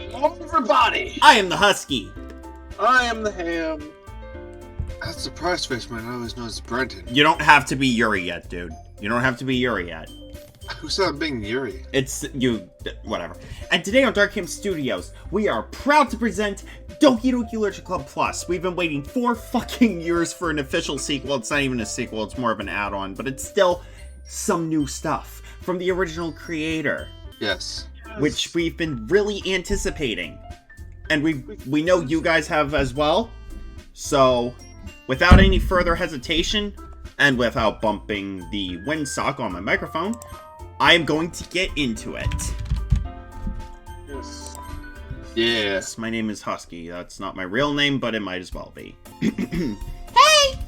Hello, everybody! I am the Husky. I am the Ham. That's the prize face man I always know as Brenton. You don't have to be Yuri yet, dude. You don't have to be Yuri yet. Who said I'm being Yuri? It's you, whatever. And today on Dark Camp Studios, we are proud to present Doki Doki Literature Club Plus. We've been waiting 4 fucking years for an official sequel. It's not even a sequel, it's more of an add-on, but it's still some new stuff from the original creator. Yes. Which we've been really anticipating. And we know you guys have as well. So, without any further hesitation, and without bumping the windsock on my microphone, I am going to get into it. Yes. Yeah. My name is Husky. That's not my real name, but it might as well be. Hey!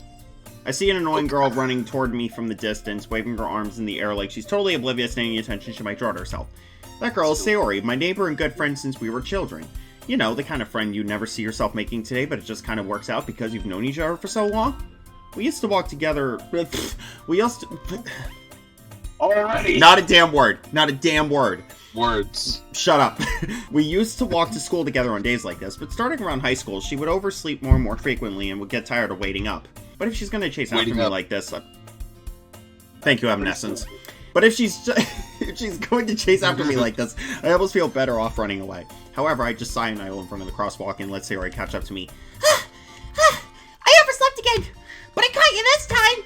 I see an annoying girl running toward me from the distance, waving her arms in the air like she's totally oblivious to any attention she might draw to herself. That girl is Sayori, my neighbor and good friend since we were children. You know, the kind of friend you never see yourself making today, but it just kind of works out because you've known each other for so long. We used to walk together. We used to. Alrighty. Not a damn word. Not a damn word. Words. Shut up. We used to walk to school together on days like this, but starting around high school, she would oversleep more and more frequently and would get tired of waiting up. But if she's going to chase after me like this. Thank you, Evanescence. But if she's going to chase after me like this, I almost feel better off running away. However, I just sigh and idle in front of the crosswalk and let Sayori catch up to me. I overslept again, but I caught you this time!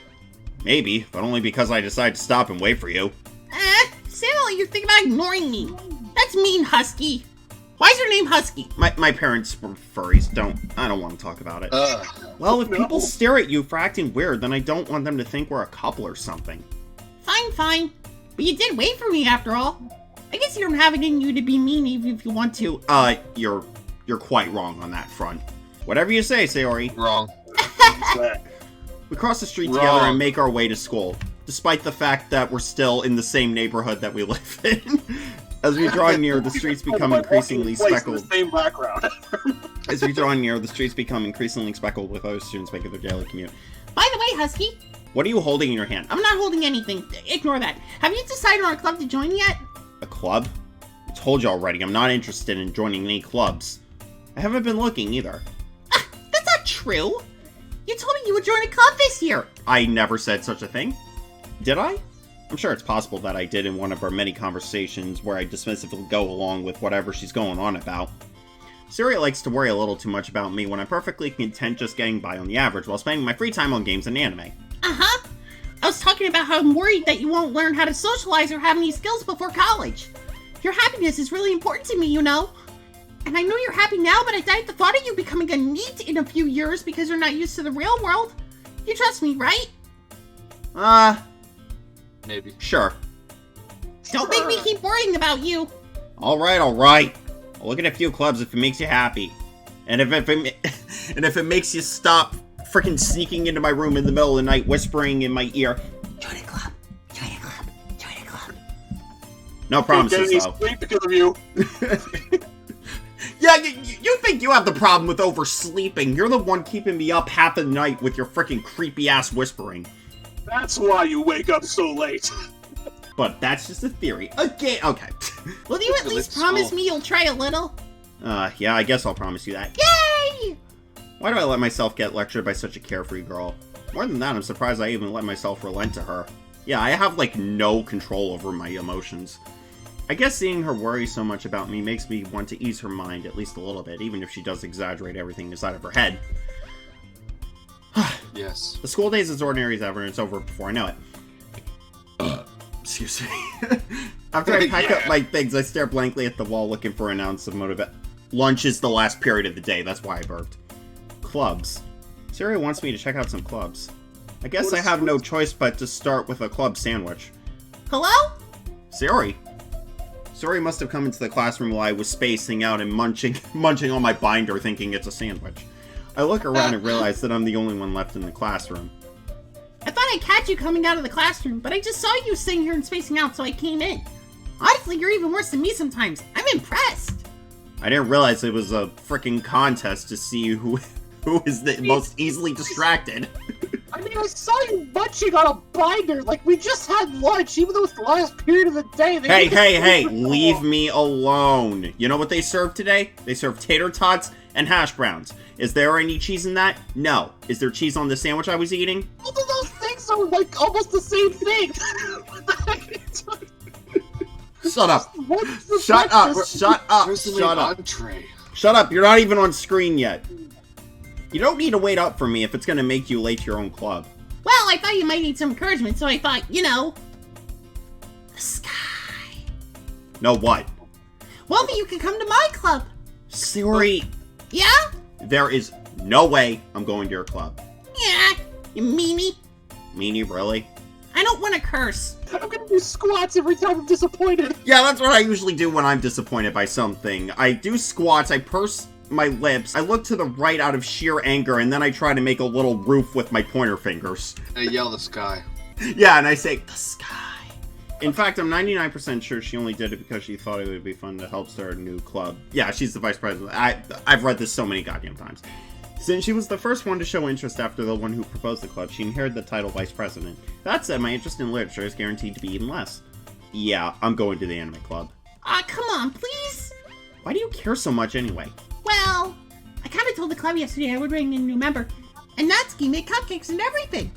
Maybe, but only because I decided to stop and wait for you. Silly, you think about ignoring me. That's mean, Husky. Why is your name Husky? My parents were furries. I don't want to talk about it. Well, if people stare at you for acting weird, then I don't want them to think we're a couple or something. Fine. But you did wait for me after all. I guess you don't have it in you to be mean even if you want to. You're quite wrong on that front. Whatever you say, Sayori. Wrong. We cross the street together and make our way to school, despite the fact that we're still in the same neighborhood that we live in. As we draw near, the streets become increasingly speckled. Same background. As we draw near, the streets become increasingly speckled with other students making their daily commute. By the way, Husky, What are you holding in your hand? I'm not holding anything. Ignore that. Have you decided on a club to join yet? A club? I told you already, I'm not interested in joining any clubs. I haven't been looking either. That's not true. You told me you would join a club this year. I never said such a thing. Did I? I'm sure it's possible that I did in one of our many conversations where I dismissively go along with whatever she's going on about. Sayori likes to worry a little too much about me when I'm perfectly content just getting by on the average while spending my free time on games and anime. Uh-huh. I was talking about how I'm worried that you won't learn how to socialize or have any skills before college. Your happiness is really important to me, you know. And I know you're happy now, but I died at the thought of you becoming a NEET in a few years because you're not used to the real world. You trust me, right? Maybe. Sure. Don't make me keep worrying about you. Alright. I'll look at a few clubs if it makes you happy. And if it makes you stop freaking sneaking into my room in the middle of the night whispering in my ear, Join a club. Join a club. Join a club. no promises though. Sleep because of you. Yeah, you think you have the problem with oversleeping. You're the one keeping me up half the night with your freaking creepy ass whispering. That's why you wake up so late. But that's just a theory. Okay. Will you at least promise me you'll try a little? Yeah, I guess I'll promise you that. Yay! Why do I let myself get lectured by such a carefree girl? More than that, I'm surprised I even let myself relent to her. Yeah, I have, like, no control over my emotions. I guess seeing her worry so much about me makes me want to ease her mind at least a little bit, even if she does exaggerate everything inside of her head. Yes. The school day is as ordinary as ever, and it's over before I know it. Excuse me. After I pack up my things, I stare blankly at the wall looking for an ounce of motivation. Lunch is the last period of the day, that's why I burped. Clubs. Sayori wants me to check out some clubs. I guess I have no choice but to start with a club sandwich. Hello? Sayori. Sayori must have come into the classroom while I was spacing out and munching on my binder thinking it's a sandwich. I look around and realize that I'm the only one left in the classroom. I thought I'd catch you coming out of the classroom, but I just saw you sitting here and spacing out, so I came in. Honestly, you're even worse than me sometimes. I'm impressed. I didn't realize it was a freaking contest to see who is the most easily distracted. I mean, I saw you munching on a binder. Like, we just had lunch, even though it's the last period of the day. Hey, leave me alone. You know what they served today? They served tater tots and hash browns. Is there any cheese in that? No. Is there cheese on the sandwich I was eating? Both of those things are, like, almost the same thing. Shut up. What's Shut up. Shut up. Where's the main Shut up. entree? Shut up. You're not even on screen yet. You don't need to wait up for me if it's going to make you late to your own club. Well, I thought you might need some encouragement, so I thought, you know, the sky. No, what? Well, then you can come to my club. Sayori, Yeah? there is no way I'm going to your club. Yeah, you meanie. Meanie, really? I don't want to curse. I'm gonna do squats every time I'm disappointed. Yeah, that's what I usually do when I'm disappointed by something. I do squats, I purse my lips, I look to the right out of sheer anger, and then I try to make a little roof with my pointer fingers. I yell the sky. Yeah, and I say, the sky. In fact, I'm 99% sure she only did it because she thought it would be fun to help start a new club. Yeah, she's the vice president. I've read this so many goddamn times. Since she was the first one to show interest after the one who proposed the club, she inherited the title vice president. That said, my interest in literature is guaranteed to be even less. Yeah, I'm going to the anime club. Come on, please. Why do you care so much anyway? Well, I kind of told the club yesterday I would bring in a new member. And Natsuki made cupcakes and everything.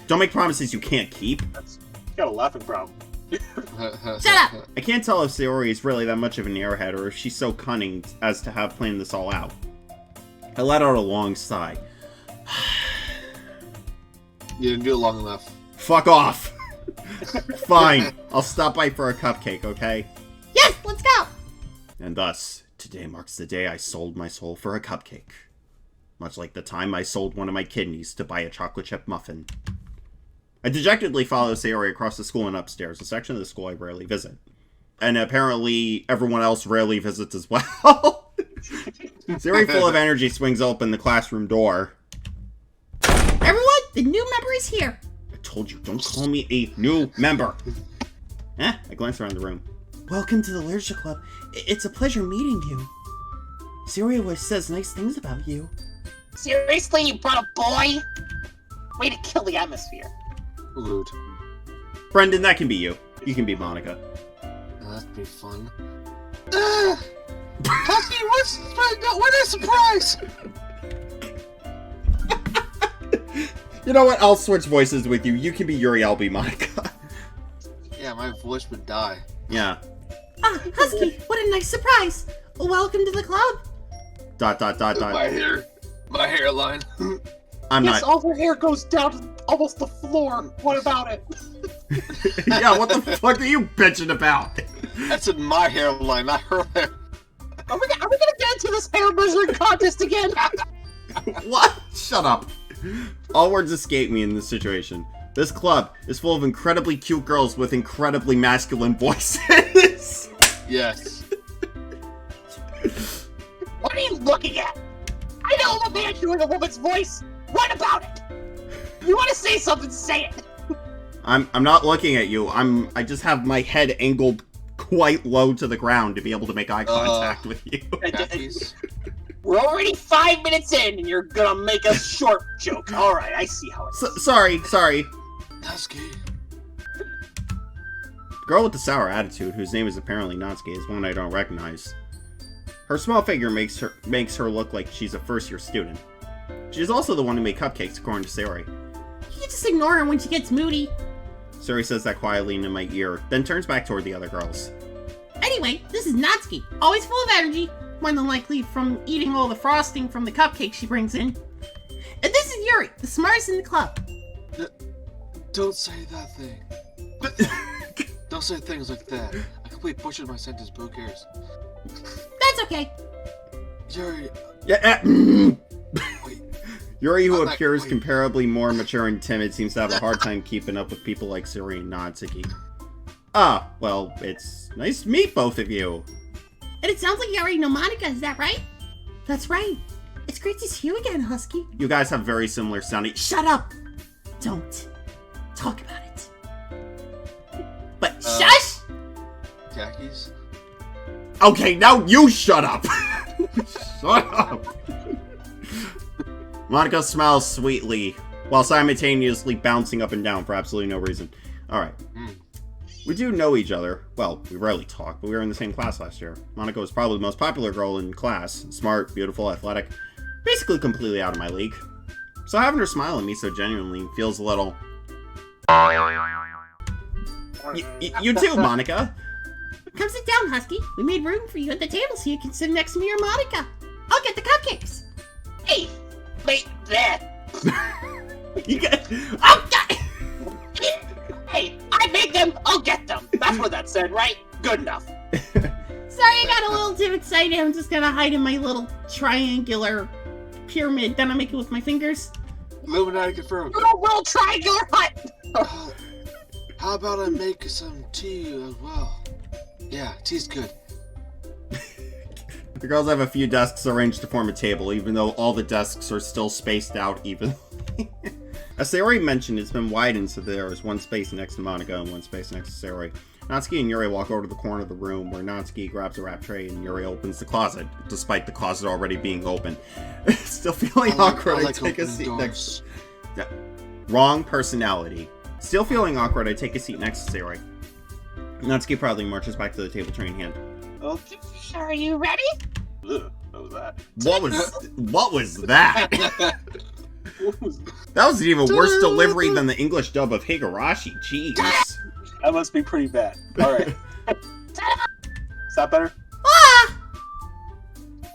Don't make promises you can't keep. You got a laughing problem. Shut up. I can't tell if Sayori is really that much of an airhead or if she's so cunning as to have planned this all out. I let out a long sigh. You didn't do it long enough. Fuck off! Fine, I'll stop by for a cupcake, okay? Yes, let's go. And thus, today marks the day I sold my soul for a cupcake. Much like the time I sold one of my kidneys to buy a chocolate chip muffin. I dejectedly follow Sayori across the school and upstairs, a section of the school I rarely visit. And apparently, everyone else rarely visits as well. Sayori, full of energy, swings open the classroom door. Everyone, the new member is here. I told you, don't call me a new member. I glance around the room. Welcome to the Literature Club. It's a pleasure meeting you. Sayori always says nice things about you. Seriously, you brought a boy? Way to kill the atmosphere. Rude. Brendan, that can be you. You can be Monika. That'd be fun. Husky, what a surprise! You know what? I'll switch voices with you. You can be Yuri, I'll be Monika. Yeah, my voice would die. Yeah. Ah, Husky, what a nice surprise. Welcome to the club. ... My hairline. I'm Yes, not. all her hair goes down to almost the floor. What about it? Yeah, what the fuck are you bitching about? That's in my hairline, not her hair. Are we gonna get into this hair measuring contest again? What? Shut up. All words escape me in this situation. This club is full of incredibly cute girls with incredibly masculine voices. Yes. What are you looking at? I know a man doing a woman's voice. What about it? You want to say something, say it. I'm not looking at you. I just have my head angled quite low to the ground to be able to make eye contact with you. Khakis. We're already 5 minutes in, and you're gonna make a short joke. All right, I see how it is. Sorry. Husky. The girl with the sour attitude, whose name is apparently Natsuki, is one I don't recognize. Her small figure makes her look like she's a first-year student. She's also the one who made cupcakes, according to Sayori. You can just ignore her when she gets moody. Sayori says that quietly into my ear, then turns back toward the other girls. Anyway, this is Natsuki, always full of energy, more than likely from eating all the frosting from the cupcakes she brings in. And this is Yuri, the smartest in the club. Don't say that thing. Don't say things like that. I completely butchered my sentence, but who cares? That's okay. Yuri, Yeah. wait. Yuri, who I'm appears wait. comparably more mature and timid, seems to have a hard time keeping up with people like Sayori and Natsuki. Ah, well, it's nice to meet both of you. And it sounds like you already know Monika, is that right? That's right. It's great to see you again, Husky. You guys have very similar sounding. Shut up! Don't talk about it. But shush! Khakis? Okay, now you shut up! Shut up! Monika smiles sweetly, while simultaneously bouncing up and down for absolutely no reason. Alright. We do know each other. Well, we rarely talk, but we were in the same class last year. Monika was probably the most popular girl in class. Smart, beautiful, athletic. Basically completely out of my league. So having her smile at me so genuinely feels a little... You too, Monika. Come sit down, Husky. We made room for you at the table so you can sit next to me or Monika. I'll get the cupcakes. Hey, wait there. You get... Okay. Hey, I made them. I'll get them. That's what that said, right? Good enough. Sorry, I got a little too excited. I'm just gonna hide in my little triangular pyramid that I make it with my fingers. Illuminati confirmed. Little world triangular hut. How about I make some tea as well? Yeah, tea's good. The girls have a few desks arranged to form a table, even though all the desks are still spaced out evenly. As Sayori mentioned, it's been widened so there is one space next to Monika and one space next to Sayori. Natsuki and Yuri walk over to the corner of the room where Natsuki grabs a wrap tray and Yuri opens the closet, despite the closet already being open. Still feeling awkward, I take a seat next... Yeah. Wrong personality. Still feeling awkward, I take a seat next to Sayori. Natsuki proudly marches back to the table tray in hand. Okay, are you ready? Ugh, what was that? What was that? That was an even worse delivery than the English dub of Higurashi. Jeez. That must be pretty bad. Alright. Is that better? Ah!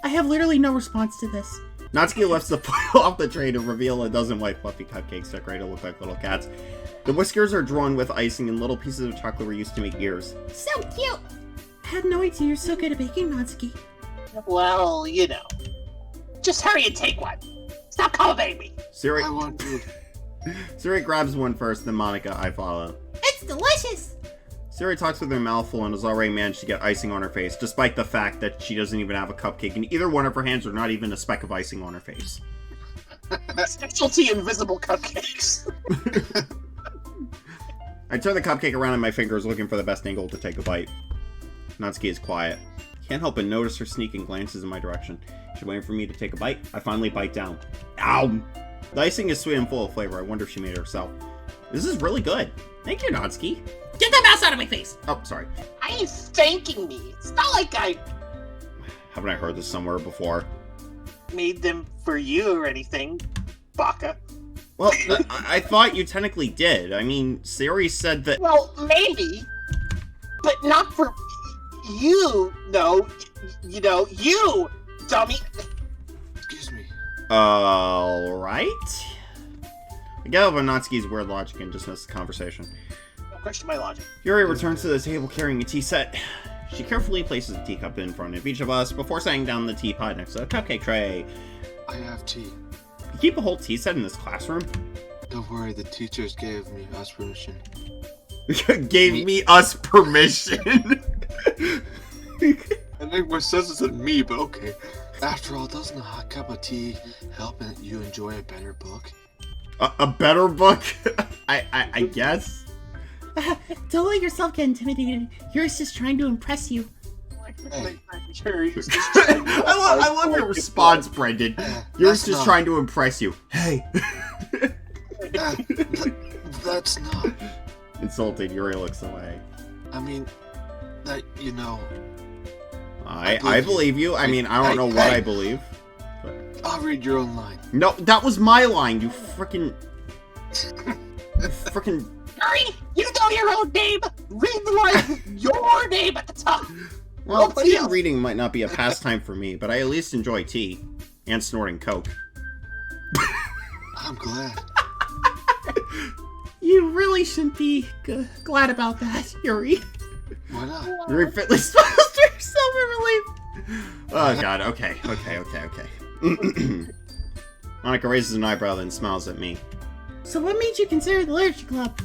I have literally no response to this. Natsuki lifts the foil off the tray to reveal a dozen white fluffy cupcakes decorated to look like little cats. The whiskers are drawn with icing and little pieces of chocolate were used to make ears. So cute! I had no idea you're so good at baking, Natsuki. Well, you know. Just hurry and take one. Stop calling me. Sayori, I want to. Sayori grabs one first, then Monika, I follow. It's delicious! Sayori talks with her mouth full and has already managed to get icing on her face, despite the fact that she doesn't even have a cupcake in either one of her hands or not even a speck of icing on her face. Specialty invisible cupcakes. I turn the cupcake around in my fingers looking for the best angle to take a bite. Natsuki is quiet. Can't help but notice her sneaking glances in my direction. She's waiting for me to take a bite. I finally bite down. Ow! The icing is sweet and full of flavor. I wonder if she made it herself. This is really good. Thank you, Natsuki. Get that mouse out of my face! Oh, sorry. I ain't thanking me. It's not like I Haven't I heard this somewhere before? made them for you or anything, Baka. Well, I thought you technically did. I mean, Sayori said that... Well, maybe, but not for you. No, you know, you, dummy. Excuse me. Alright? I get over Natsuki's weird logic and just missed the conversation. Don't question my logic. Yuri returns to the table carrying a tea set. She carefully places a teacup in front of each of us before setting down the teapot next to the cupcake tray. I have tea. You keep a whole tea set in this classroom? Don't worry, the teachers gave us permission. Gave me us permission? I make more sense than me, but okay. After all, doesn't a hot cup of tea help you enjoy a better book? A better book? I guess? Don't let yourself get intimidated. Yuri's just trying to impress you. Hey. I love your response, Brendan. Yuri's just trying to impress you. Hey. That's not. Insulted, Yuri looks away. I mean, that, you know. I believe you. I mean, I don't know what I believe. But... I'll read your own line. No, that was my line, you frickin'... frickin'... Hurry! You know your own name! Read the line with your name at the top! Well, Nobody tea else. reading might not be a pastime for me, but I at least enjoy tea. And snorting coke. I'm glad. You really shouldn't be glad about that, Yuri. Why not? Yuri fitly smiles to herself in relief. Oh god, okay. Monika raises an eyebrow then smiles at me. So what made you consider the literature club?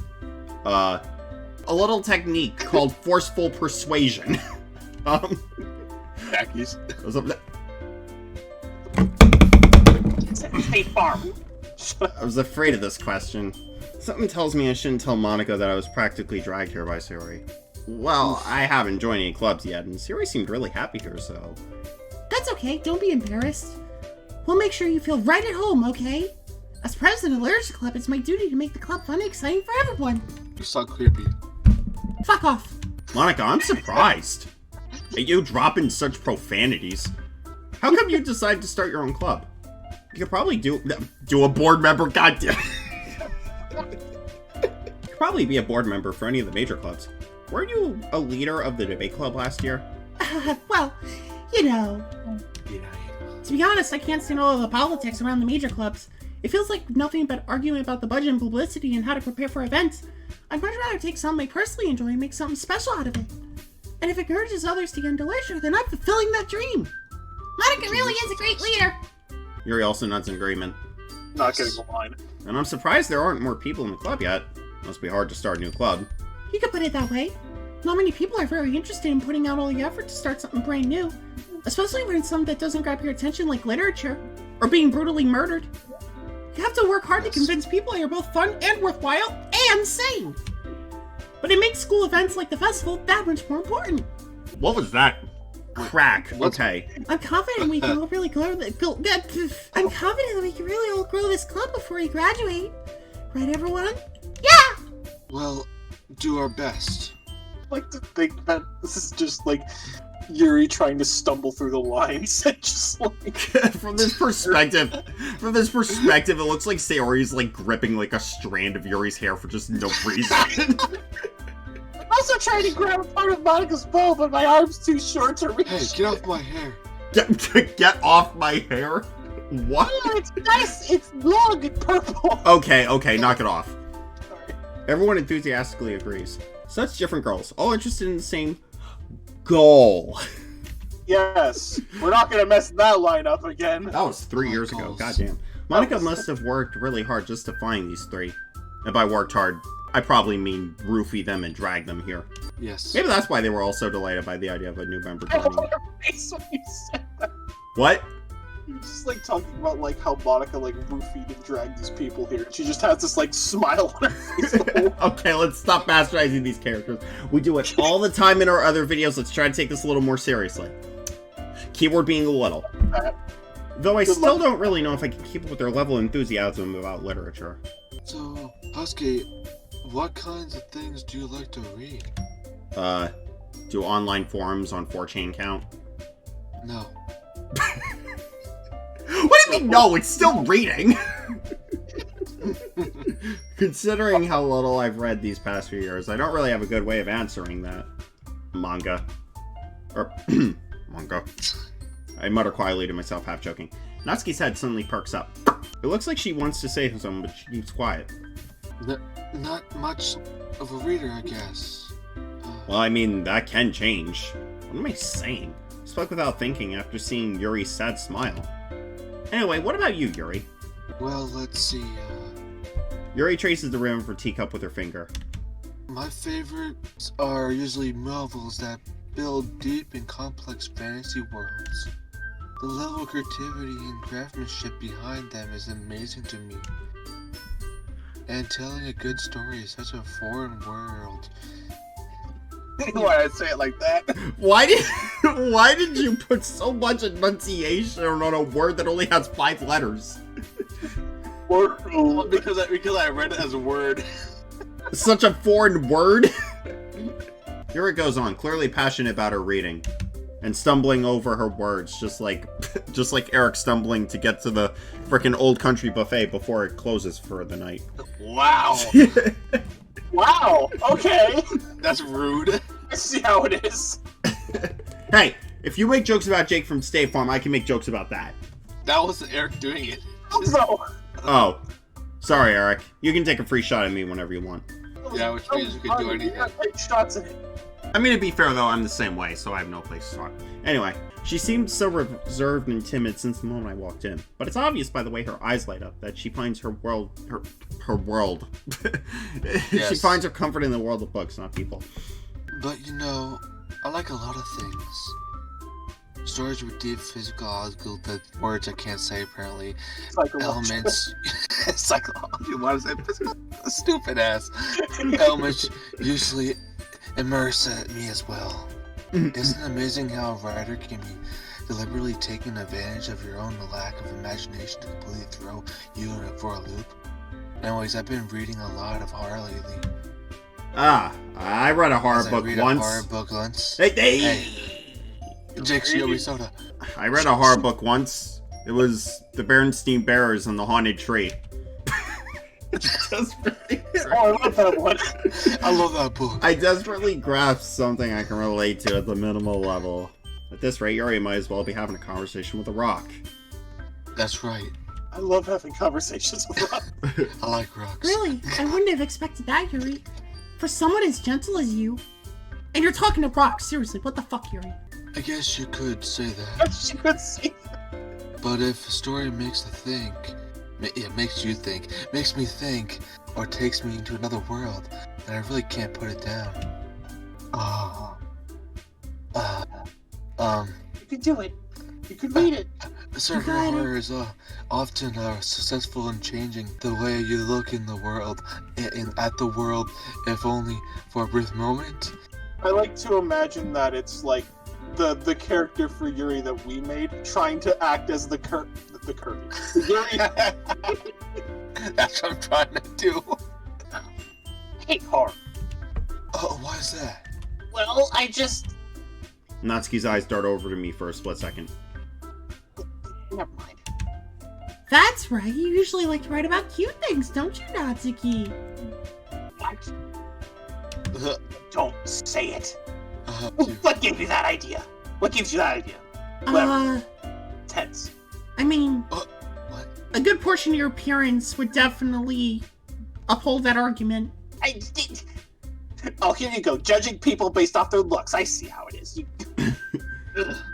A little technique called forceful persuasion. Khakis. State Farm. I was afraid of this question. Something tells me I shouldn't tell Monika that I was practically dragged here by Sayori. Well, I haven't joined any clubs yet, and Sayori seemed really happy here, so... That's okay, don't be embarrassed. We'll make sure you feel right at home, okay? As president of the Literature Club, it's my duty to make the club fun and exciting for everyone. You sound creepy. Fuck off. Monika, I'm surprised at you dropping such profanities. How come you decided to start your own club? You could probably do a board member, goddamn. You could probably be a board member for any of the major clubs. Weren't you a leader of the debate club last year? Well, you know. To be honest, I can't stand all of the politics around the major clubs. It feels like nothing but arguing about the budget and publicity and how to prepare for events. I'd much rather take something I personally enjoy and make something special out of it. And if it encourages others to get into literature, then I'm fulfilling that dream. Monika really is a great leader. Yuri also nods in agreement. Not getting a line. And I'm surprised there aren't more people in the club yet. Must be hard to start a new club. You could put it that way. Not many people are very interested in putting out all the effort to start something brand new. Especially when it's something that doesn't grab your attention like literature. Or being brutally murdered. You have to work hard to convince people you're both fun and worthwhile and sane. But it makes school events like the festival that much more important. What was that? Crack. Okay. I'm confident we can all really grow I'm confident that we can really all grow this club before we graduate. Right, everyone? Yeah! Well, do our best. I like to think that this is just like Yuri trying to stumble through the lines and just like From this perspective, it looks like Sayori's like gripping like a strand of Yuri's hair for just no reason. I'm also trying to grab a part of Monika's bow, but my arm's too short to reach. Hey, get off my hair. Get off my hair? What? Yeah, it's nice. It's long and purple. Okay, knock it off. Sorry. Everyone enthusiastically agrees. Such different girls, all interested in the same goal. Yes, we're not gonna mess that line up again. That was 3 years ago. Goddamn. Monika must have worked really hard just to find these three. And by worked hard, I probably mean roofie them and drag them here. Yes. Maybe that's why they were all so delighted by the idea of a new member I joining. want to face when you said that. What? You're just like talking about like how Monika like roofied and dragged these people here. She just has this like smile on her face. The whole Okay, let's stop bastardizing these characters. We do it all the time in our other videos. Let's try to take this a little more seriously. Keyword being a little. Though I still don't really know if I can keep up with their level of enthusiasm about literature. So, Husky, what kinds of things do you like to read? Do online forums on 4chan count? No. What do you mean, no? It's still reading! Considering how little I've read these past few years, I don't really have a good way of answering that. Manga. Or, manga. I mutter quietly to myself, half joking. Natsuki's head suddenly perks up. It looks like she wants to say something, but she keeps quiet. Not much of a reader, I guess. Well, I mean, that can change. What am I saying? Spoke without thinking after seeing Yuri's sad smile. Anyway, what about you, Yuri? Well, let's see, Yuri traces the rim of her teacup with her finger. my favorites are usually novels that build deep and complex fantasy worlds. The level of creativity and craftsmanship behind them is amazing to me. And telling a good story is such a foreign world. Why I say it like that? Why did you put so much enunciation on a word that only has 5 letters? Well, because I read it as a word. Such a foreign word? Here it goes on, clearly passionate about her reading. And stumbling over her words, just like Eric stumbling to get to the frickin' Old Country buffet before it closes for the night. Wow. Wow, okay. That's rude. I see how it is. Hey, if you make jokes about Jake from State Farm, I can make jokes about that. That wasn't Eric doing it. Also, Oh. Sorry, Eric. You can take a free shot at me whenever you want. Yeah, which means you can do anything. You gotta take shots at it. I mean, to be fair, though, I'm the same way, so I have no place to talk. Anyway, she seemed so reserved and timid since the moment I walked in. But it's obvious by the way her eyes light up that she finds her world... Her world. She Yes. finds her comfort in the world of books, not people. But you know, I like a lot of things. Stories with deep physiological words I can't say apparently. Elements. Psychology. Why does that physical? Stupid ass. Elements usually immerse me as well. Isn't it amazing how a writer can be deliberately taking advantage of your own lack of imagination to completely throw you for a loop? Anyways, I've been reading a lot of horror lately. I read a horror book once. Hey! Jake's Yuri soda. I read a horror book once. It was The Bernstein Bears and the Haunted Tree. I love that one. I love that book. I desperately grasped something I can relate to at the minimal level. At this rate, Yuri might as well be having a conversation with a rock. That's right. I love having conversations with Rob. I like rocks. Really? I wouldn't have expected that, Yuri. For someone as gentle as you. And you're talking to rocks. Seriously, what the fuck, Yuri? I guess you could say that. She could see. But if a story makes you think, makes me think, or takes me into another world, then I really can't put it down. You could do it. You could read it. Certain horror is often successful in changing the way you look in the world, at the world, if only for a brief moment. I like to imagine that it's like the character for Yuri that we made trying to act as the Yuri. That's what I'm trying to do. I hate horror. Oh, why is that? Well, I just... Natsuki's eyes dart over to me for a split second. Never mind. That's right. You usually like to write about cute things, don't you, Natsuki? What? Don't say it. What gave you that idea? What gives you that idea? Whoever. Tense. I mean, what? A good portion of your appearance would definitely uphold that argument. Oh, here you go. Judging people based off their looks. I see how it is.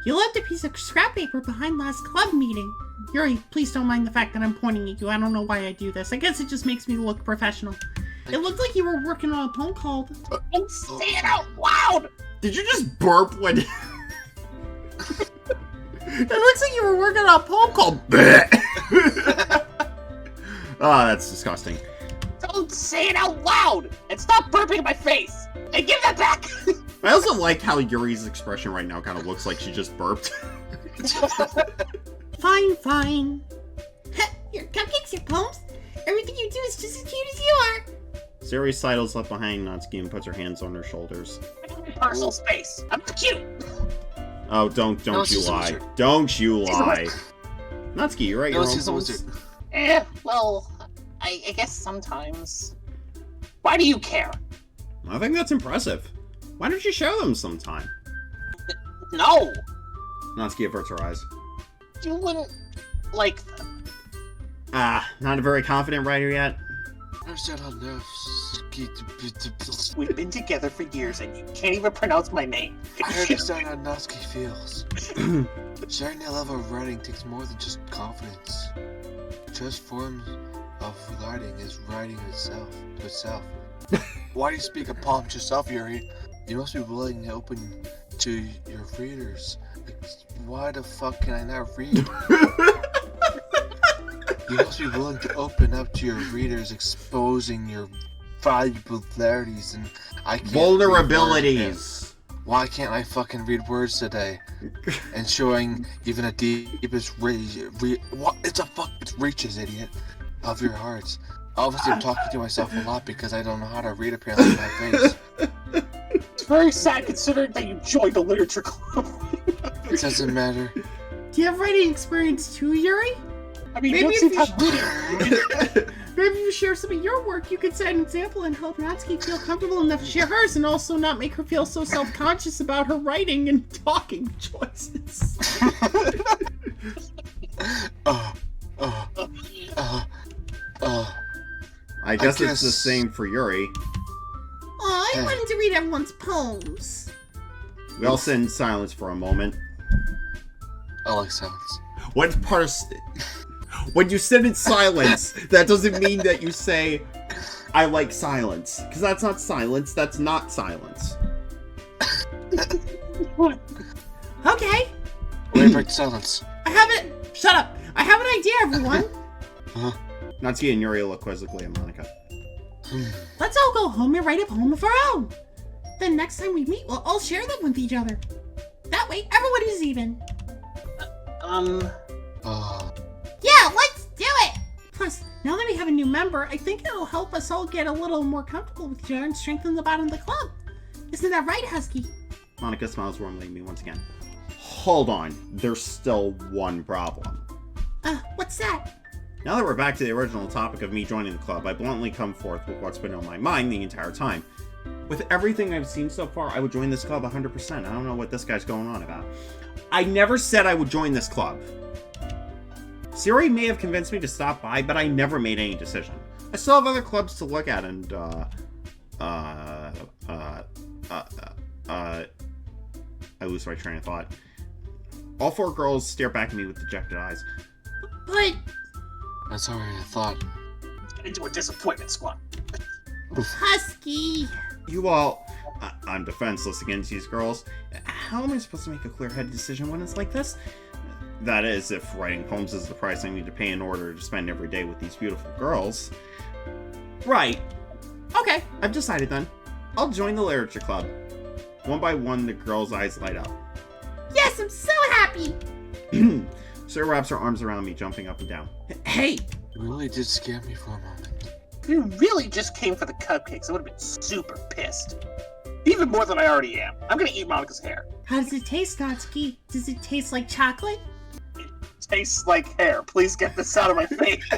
You left a piece of scrap paper behind last club meeting. Yuri, please don't mind the fact that I'm pointing at you. I don't know why I do this. I guess it just makes me look professional. It looked like you were working on a poem called... Don't say it out loud! Did you just burp when... It looks like you were working on a poem called... Oh, that's disgusting. Don't say it out loud! And stop burping in my face! And give that back! I also like how Yuri's expression right now kind of looks like she just burped. Fine. Your cupcakes, your poems, everything you do is just as cute as you are. Sayori sidles up behind Natsuki and puts her hands on her shoulders. Personal space. I'm cute. Oh, don't you lie. Don't you lie. Natsuki, you write your own poems? Well, I guess sometimes. Why do you care? I think that's impressive. Why don't you show them sometime? No! Natsuki averts her eyes. You wouldn't like them. Not a very confident writer yet? We've been together for years and you can't even pronounce my name. I understand how Natsuki feels. Sharing that level of writing takes more than just confidence. Just forms of writing is writing itself to itself. Why do you speak a poem to yourself, Yuri? You must be willing to open to your readers. Why the fuck can I not read? You must be willing to open up to your readers, exposing your vulnerabilities and vulnerabilities. Why can't I fucking read words today? And showing even a deepest reaches, idiot, of your hearts. Obviously, I'm talking to myself a lot because I don't know how to read apparently in my face. It's very sad considering that you joined a literature club. It doesn't matter. Do you have writing experience too, Yuri? I mean, Maybe you if you share some of your work, you could set an example and help Natsuki feel comfortable enough to share hers and also not make her feel so self-conscious about her writing and talking choices. I guess it's the same for Yuri. Aw, I wanted to read everyone's poems. We all sit in silence for a moment. I like silence. What part of... When you sit in silence, that doesn't mean that you say, I like silence. Because that's not silence, that's not silence. Okay. Wait, break silence. Shut up. I have an idea, everyone. Natsuki and Yuri look quizzically at Monika. Let's all go home and write a poem of our own. Then next time we meet, we'll all share them with each other. That way, everyone is even. Yeah, let's do it! Plus, now that we have a new member, I think it'll help us all get a little more comfortable with each other and strengthen the bond of the club. Isn't that right, Husky? Monika smiles warmly at me once again. Hold on, there's still one problem. What's that? Now that we're back to the original topic of me joining the club, I bluntly come forth with what's been on my mind the entire time. With everything I've seen so far, I would join this club 100%. I don't know what this guy's going on about. I never said I would join this club. Sayori may have convinced me to stop by, but I never made any decision. I still have other clubs to look at, and, I lose my train of thought. All four girls stare back at me with dejected eyes. But... That's already a thought. Get into a disappointment squad. Husky! You all... I'm defenseless against these girls. How am I supposed to make a clear-headed decision when it's like this? That is, if writing poems is the price I need to pay in order to spend every day with these beautiful girls. Right. Okay, I've decided then. I'll join the literature club. One by one, the girls' eyes light up. Yes, I'm so happy! Sarah wraps her arms around me, jumping up and down. Hey! You really did scare me for a moment. If you really just came for the cupcakes, I would have been super pissed. Even more than I already am. I'm gonna eat Monika's hair. How does it taste, Natsuki? Does it taste like chocolate? It tastes like hair. Please get this out of my face.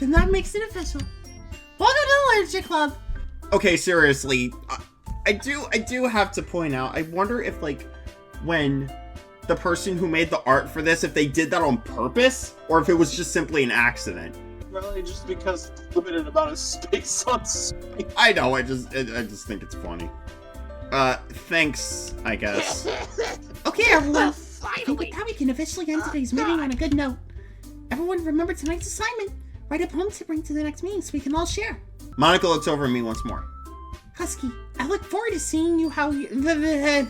Then that makes it official. Welcome to the literature club! Okay, seriously, I do have to point out, I wonder if, like, when the person who made the art for this, if they did that on purpose, or if it was just simply an accident. Really, just because it's limited amount of space on screen. I know, I just think it's funny. Thanks, I guess. Okay, everyone. I think Finally. with that we can officially end today's meeting on a good note. Everyone remember tonight's assignment. Write a poem to bring to the next meeting so we can all share. Monika looks over at me once more. Husky, I look forward to seeing you how you... Hey,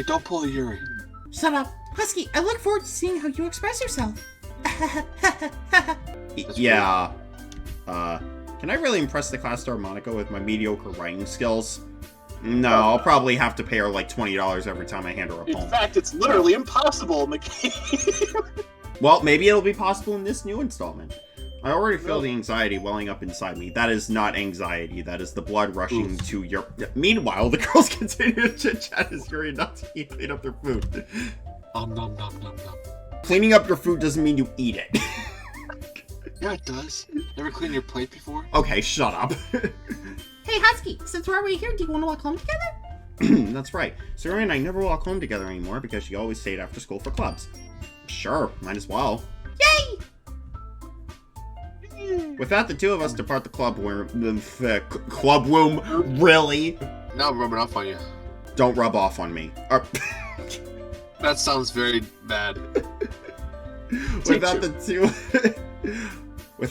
don't pull a Yuri. Shut up. Husky, I look forward to seeing how you express yourself. Yeah. Can I really impress the class star Monika with my mediocre writing skills? No, I'll probably have to pay her like $20 every time I hand her a In poem. fact, it's literally impossible in the game. Well, maybe it'll be possible in this new installment. I already feel the anxiety welling up inside me. That is not anxiety. That is the blood rushing to your... Meanwhile, the girls continue to chit-chat as Yuri and Natsuki clean up their food. Nom nom nom nom nom. Cleaning up your food doesn't mean you eat it. Yeah, it does. Never cleaned your plate before? Okay, shut up. Hey, Husky, since we're already here, do you want to walk home together? That's right. Sayori and I never walk home together anymore because she always stayed after school for clubs. Sure, might as well. Yay! With that, the two of us depart the club room. Really? Now I'm rubbing off on you. Don't rub off on me. That sounds very bad. With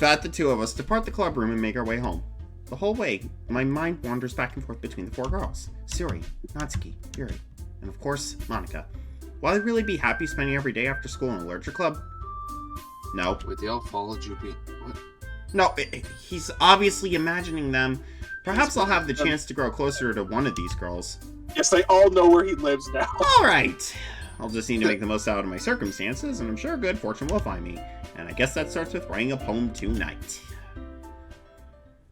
that, the two of us depart the club room and make our way home. The whole way, my mind wanders back and forth between the four girls. Sayori, Natsuki, Yuri, and of course, Monika. Will I really be happy spending every day after school in a literature club? No. Wait, they all followed you. What? No, he's obviously imagining them. Perhaps I'll have the chance to grow closer to one of these girls. Yes, they all know where he lives now. Alright. I'll just need to make the most out of my circumstances, and I'm sure good fortune will find me. And I guess that starts with writing a poem tonight.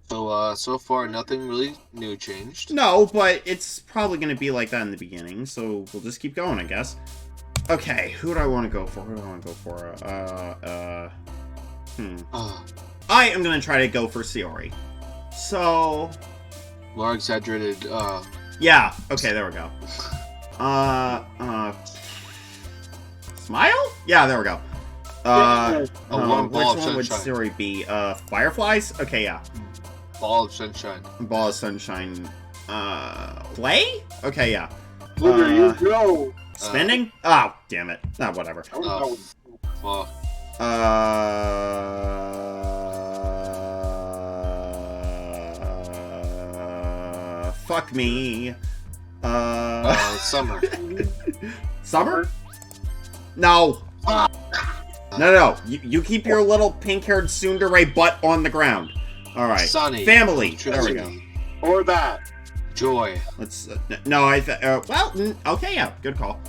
So far nothing really new changed. No, but it's probably going to be like that in the beginning, so we'll just keep going, I guess. Okay, who do I want to go for? I am going to try to go for Sayori. So... More exaggerated, yeah, okay, there we go. Smile? Yeah, there we go. a long ball which of one would sunshine. Sayori be? Fireflies? Okay, yeah. Ball of sunshine. Ball of sunshine. Play? Okay, yeah. There you go. Spinning? Oh, damn it. Ah, whatever. Oh, fuck. Fuck me. Summer. Summer? No. No. You keep your little pink-haired tsundere butt on the ground. All right. Sunny. Family. There we go. Or that. Joy. Let's. No, well, okay, yeah, good call.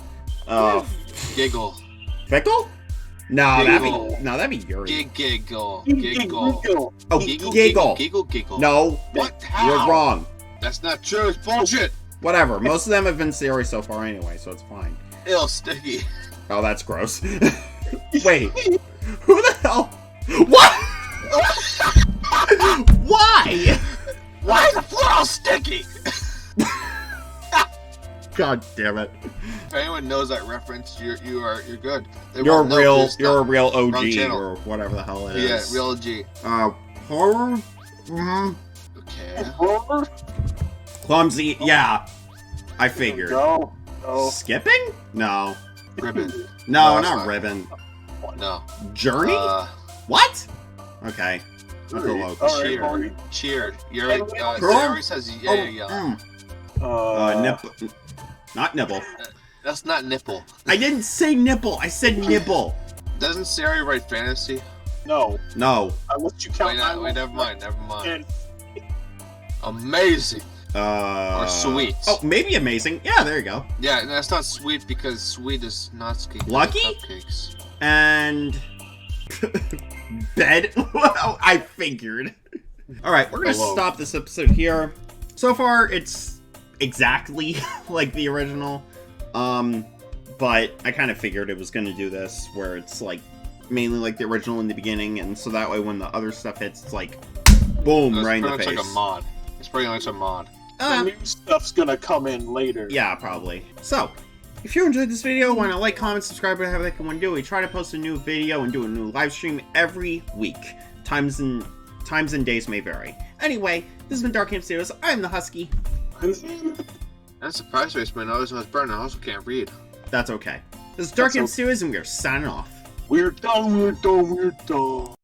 Giggle. Fickle? No, Giggle. that'd be Yuri. Giggle. Giggle. Oh, Giggle. Giggle. No, What? How? you're wrong. That's not true. It's bullshit. Whatever. Most of them have been Sayori so far anyway, so it's fine. Ew, sticky. Oh, that's gross. Wait, who the hell? What? Why? Why is the floor all sticky? God damn it! If anyone knows that reference, you're good. They You're won't know real. 'cause it's You're a not- real wrong OG channel. or whatever the hell it Yeah, is. real G. Horror. Okay. Clumsy. Yeah, I figured. No. No. Skipping? No. Ribbon. No, No, not it's ribbon. No. Journey? What? Okay. I'll go low. All right, Mori. Cheered. Yuri, Girl? Sayori says yeah. Nipple. Not nibble. That's not nipple. I didn't say nipple. I said nibble. Doesn't Sayori write fantasy? No. No. Unless you count. Wait, never mind. Amazing. Or sweet. Oh, maybe amazing. Yeah, there you go. Yeah, that's not sweet because sweet is Natsuki. Lucky? Cupcakes. And bed. Well, I figured. All right, we're gonna Hello. stop this episode here. So far, it's exactly like the original, but I kind of figured it was gonna do this, where it's like mainly like the original in the beginning, and so that way when the other stuff hits, it's like boom, It's right in the pretty face. much like a mod. It's pretty much a mod. The new stuff's gonna come in later. Yeah, probably. So, if you enjoyed this video, want to like, comment, subscribe, whatever the heck you want to do. We try to post a new video and do a new live stream every week. Times and days may vary. Anyway, this has been Dark Camp Studios. I'm the Husky. That's surprise face, man. Others was burning. I also can't read. That's okay. This is Dark That's Camp okay. Studios, and we're signing off. We're done.